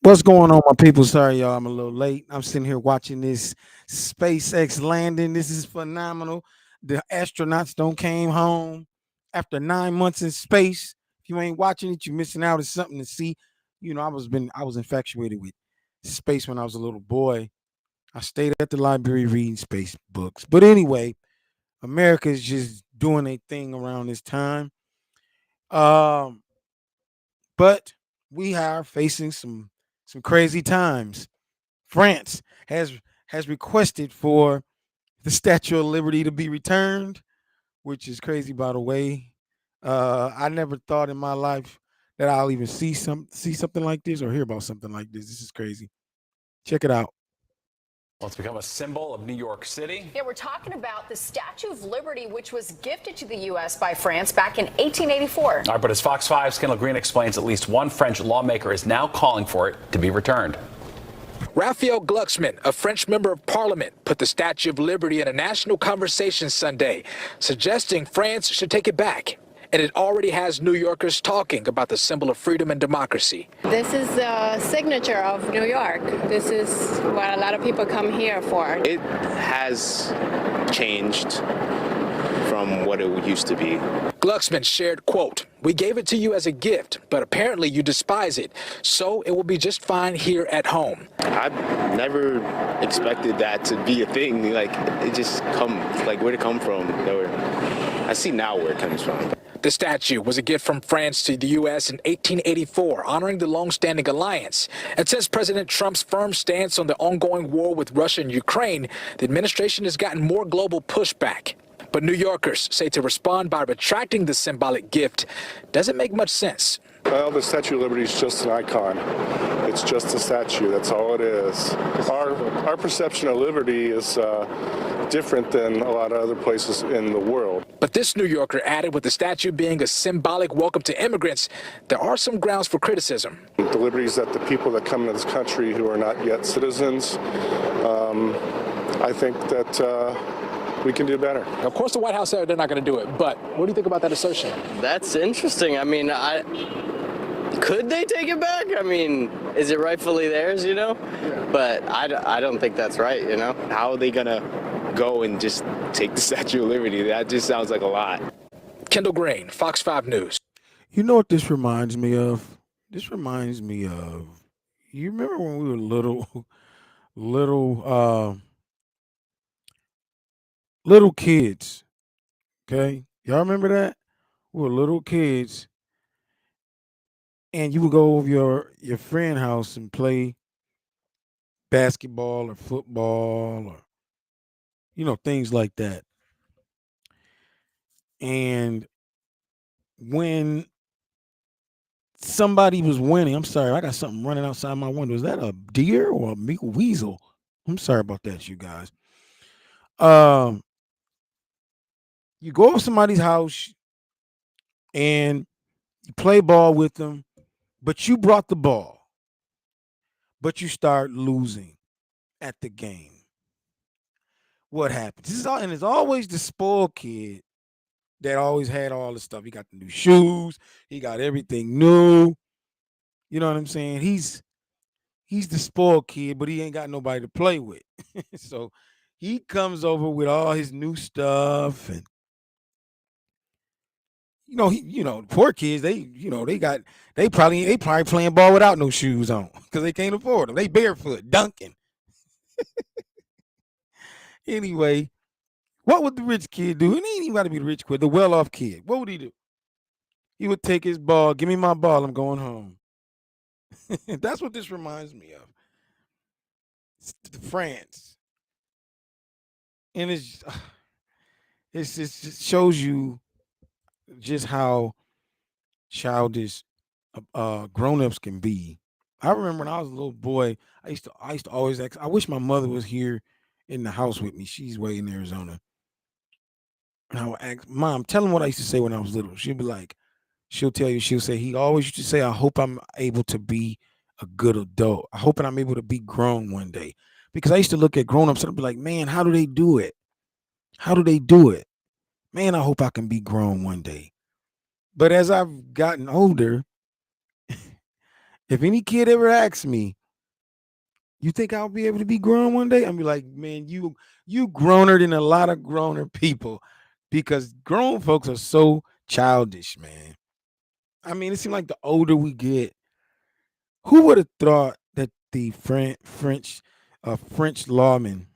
What's going on, my people? Sorry, y'all, I'm a little late. I'm sitting here watching this SpaceX landing. This is phenomenal. The astronauts don't came home after 9 months in space. If you ain't watching it, you're missing out. It's something to see. I was infatuated with space when I was a little boy. I stayed at the library reading space books. But anyway, America is just doing a thing around this time. Um, but we are facing some crazy times. France has requested for the Statue of Liberty to be returned, which is crazy, by the way. I never thought in my life that I'll even see something like this or hear about something like this. This is crazy. Check it out. Well, it's become a symbol of New York City. Yeah, we're talking about the Statue of Liberty, which was gifted to the U.S. by France back in 1884. All right, but as Fox 5's Kendall Green explains, at least one French lawmaker is now calling for it to be returned. Raphael Glucksmann, a French member of parliament, put the Statue of Liberty in a national conversation Sunday, suggesting France should take it back. And it already has New Yorkers talking about the symbol of freedom and democracy. This is the signature of New York. This is what a lot of people come here for. It has changed from what it used to be. Glucksmann shared, quote, "We gave it to you as a gift, but apparently you despise it, so it will be just fine here at home." I've never expected that to be a thing. Like, it just like, where'd it come from? I see now where it comes from. The statue was a gift from France to the U.S. in 1884, honoring the long-standing alliance. And since President Trump's firm stance on the ongoing war with Russia and Ukraine, the administration has gotten more global pushback. But New Yorkers say to respond by retracting the symbolic gift doesn't make much sense. Well, the Statue of Liberty is just an icon. It's just a statue. That's all it is. Our perception of liberty is different than a lot of other places in the world. But this New Yorker added, with the statue being a symbolic welcome to immigrants, there are some grounds for criticism. The liberties that the people that come into this country who are not yet citizens, I think that we can do better. Of course, the White House said they're not going to do it, but what do you think about that assertion? That's interesting. I mean, could they take it back? I mean, is it rightfully theirs, you know? But I don't think that's right, you know? How are they going to go and just take the Statue of Liberty? That just sounds like a lot. Kendall Green, Fox 5 News. You know what this reminds me of? This reminds me of, you remember when we were little kids, okay? Y'all remember that? We were little kids, and you would go over your friend house and play basketball or football or, things like that. And when somebody was winning, I'm sorry, I got something running outside my window. Is that a deer or a weasel? I'm sorry about that, you guys. You go over somebody's house and you play ball with them, but you brought the ball, but you start losing at the game. What happens? And it's always the spoiled kid that always had all the stuff. He got the new shoes, he got everything new. You know what I'm saying? He's the spoiled kid, but he ain't got nobody to play with. So he comes over with all his new stuff, and poor kids, they probably playing ball without no shoes on because they can't afford them. They barefoot dunking. Anyway, what would the rich kid do? And he ain't even got to be the rich kid, the well-off kid. What would he do? He would take his ball, give me my ball, I'm going home. That's what this reminds me of. It's France. And it just shows you just how childish grown-ups can be. I remember when I was a little boy, I used to always ask, I wish my mother was here in the house with me. She's way in Arizona. And I would ask, Mom, tell him what I used to say when I was little. She'll be like, she'll tell you, she'll say, he always used to say, I hope I'm able to be a good adult. I hope I'm able to be grown one day. Because I used to look at grown-ups and I'd be like, man, how do they do it? How do they do it? Man, I hope I can be grown one day. But as I've gotten older, if any kid ever asks me, you think I'll be able to be grown one day? I'll be like, man, you growner than a lot of growner people, because grown folks are so childish, man. I mean, it seems like the older we get, who would have thought that the French lawman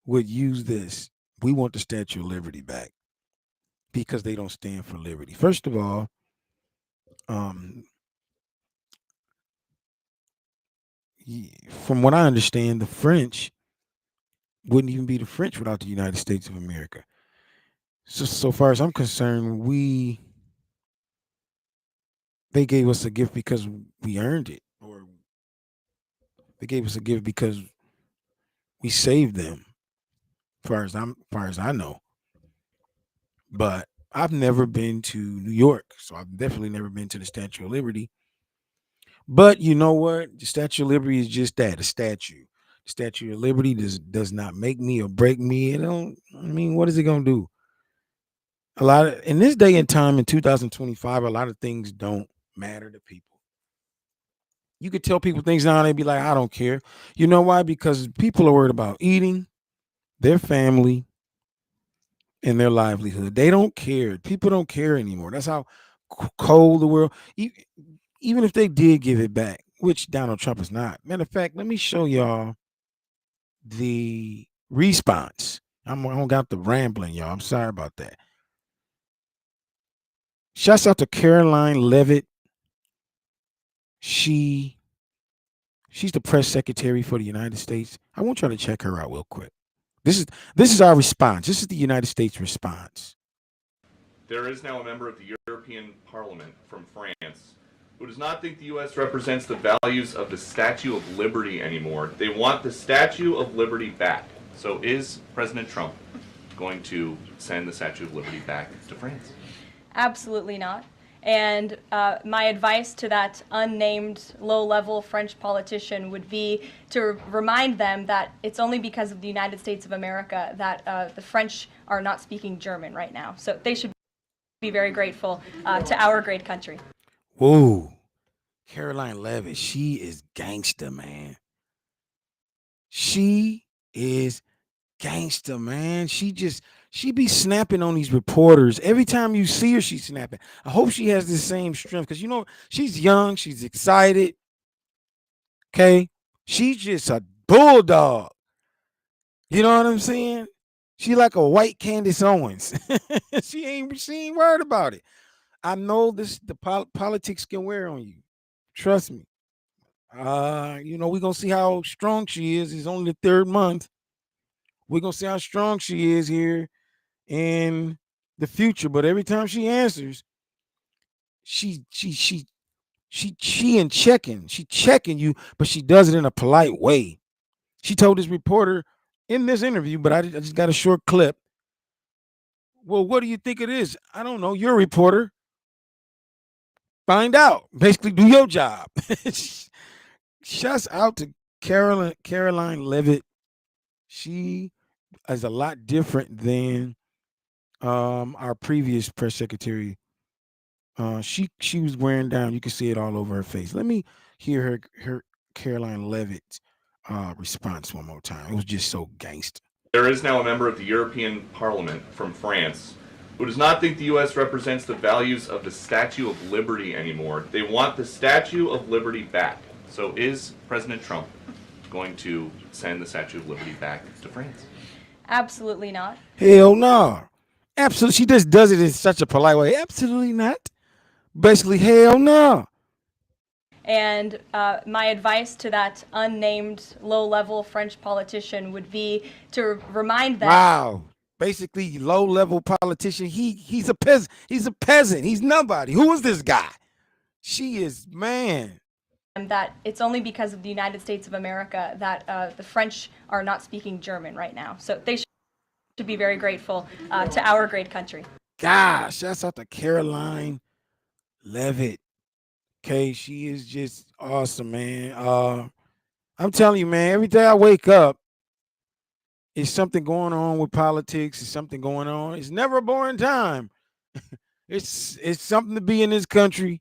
would use this? We want the Statue of Liberty back because they don't stand for liberty. First of all, um, from what I understand, the French wouldn't even be the French without the United States of America. So far as I'm concerned, they gave us a gift because we earned it, or they gave us a gift because we saved them. Far as I know. But I've never been to New York, so I've definitely never been to the Statue of Liberty. But you know what? The Statue of Liberty is just that, a statue. The Statue of Liberty does not make me or break me. It don't. I mean, what is it gonna do? A lot of in this day and time in 2025, a lot of things don't matter to people. You could tell people things now, and they'd be like, I don't care. You know why? Because people are worried about eating, their family, and their livelihood. They don't care. People don't care anymore. That's how cold the world. Even if they did give it back, which Donald Trump is not. Matter of fact, let me show y'all the response. I don't got the rambling, y'all. I'm sorry about that. Shouts out to Karoline Leavitt. She's the press secretary for the United States. I want y'all to check her out real quick. This is our response. This is the United States response. There is now a member of the European Parliament from France who does not think the U.S. represents the values of the Statue of Liberty anymore. They want the Statue of Liberty back. So is President Trump going to send the Statue of Liberty back to France? Absolutely not. And my advice to that unnamed low-level French politician would be to remind them that it's only because of the United States of America that the French are not speaking German right now. So they should be very grateful to our great country. Whoa. Karoline Leavitt, she is gangster, man. She is gangster, man. She be snapping on these reporters. Every time you see her, she's snapping. I hope she has the same strength, because she's young, she's excited. Okay. She's just a bulldog. You know what I'm saying? She like a white Candace Owens. she ain't worried about it. I know the politics can wear on you. Trust me. We're gonna see how strong she is. It's only the third month. We're gonna see how strong she is here in the future. But every time she answers, she checking you, but she does it in a polite way. She told this reporter in this interview, but I just got a short clip. Well, what do you think it is? I don't know. You're a reporter. Find out. Basically, do your job. Shouts out to Karoline Leavitt. She is a lot different than our previous press secretary. She was wearing down. You can see it all over her face. Let me hear her Karoline Leavitt's response one more time. It was just so gangster. There is now a member of the European Parliament from France who does not think the U.S. represents the values of the Statue of Liberty anymore. They want the Statue of Liberty back. So is President Trump going to send the Statue of Liberty back to France? Absolutely not. Hell no. Absolutely. She just does it in such a polite way. Absolutely not. Basically, hell no. And my advice to that unnamed low-level French politician would be to remind them. Wow. Basically, low-level politician. He's a peasant. He's a peasant. He's nobody. Who is this guy? She is, man. That it's only because of the United States of America that the French are not speaking German right now. So they should be very grateful to our great country. Gosh, shouts out to Karoline Leavitt. Okay, she is just awesome, man. I'm telling you, man, every day I wake up, it's something going on with politics. It's something going on. It's never a boring time. It's something to be in this country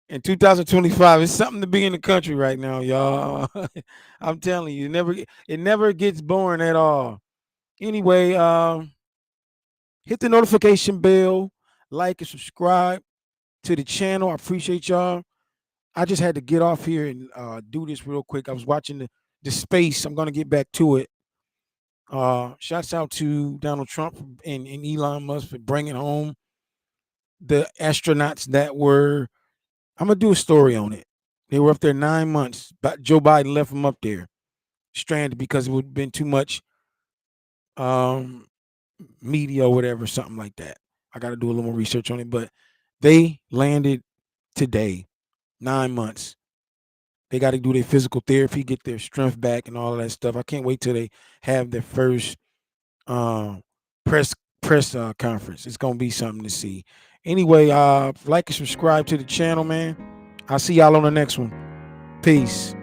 in 2025. It's something to be in the country right now, y'all. I'm telling you, it never gets boring at all. Anyway, hit the notification bell, like and subscribe to the channel. I appreciate y'all. I just had to get off here and do this real quick. I was watching the space. I'm gonna get back to it. Shouts out to Donald Trump and Elon Musk for bringing home the astronauts that were. I'm gonna do a story on it. They were up there 9 months, but Joe Biden left them up there stranded because it would have been too much um, media or whatever, something like that. I got to do a little more research on it, but they landed today. 9 months. They got to do their physical therapy, get their strength back, and all of that stuff. I can't wait till they have their first um, press conference. It's gonna be something to see. Anyway, like and subscribe to the channel, man. I'll see y'all on the next one. Peace.